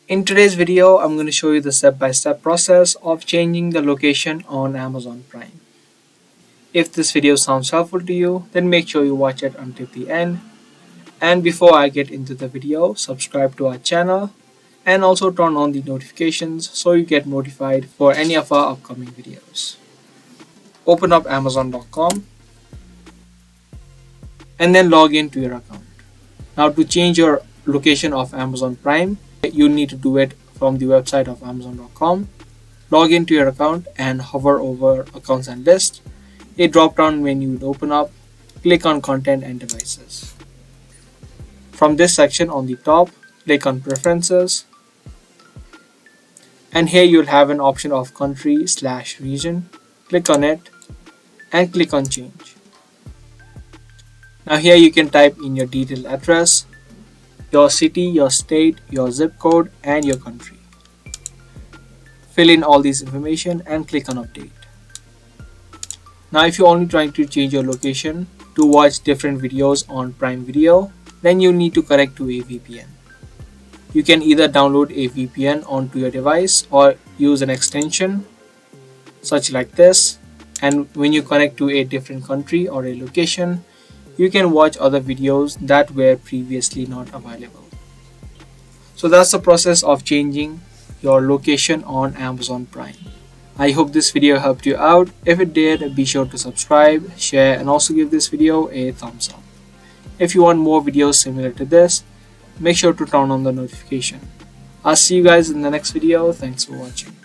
In today's video, I'm going to show you the step-by-step process of changing the location on Amazon Prime. If this video sounds helpful to you, then make sure you watch it until the end. And before I get into the video, subscribe to our channel and also turn on the notifications so you get notified for any of our upcoming videos. Open up Amazon.com and then log into your account. Now to change your location of Amazon Prime, you need to do it from the website of Amazon.com. Log into your account and hover over Accounts and List. A drop-down menu will open up. Click on Content and Devices. From this section on the top, click on Preferences. And here you'll have an option of country/region. Click on it and click on Change. Now here you can type in your detailed address, your city, your state, your zip code, and your country. Fill in all this information and click on Update. Now if you're only trying to change your location to watch different videos on Prime Video, then you need to connect to a VPN. You can either download a VPN onto your device or use an extension such like this, and when you connect to a different country or a location, you can watch other videos that were previously not available. So that's the process of changing your location on Amazon Prime. I hope this video helped you out. If it did, be sure to subscribe, share, and also give this video a thumbs up. If you want more videos similar to this, make sure to turn on the notification. I'll see you guys in the next video. Thanks for watching.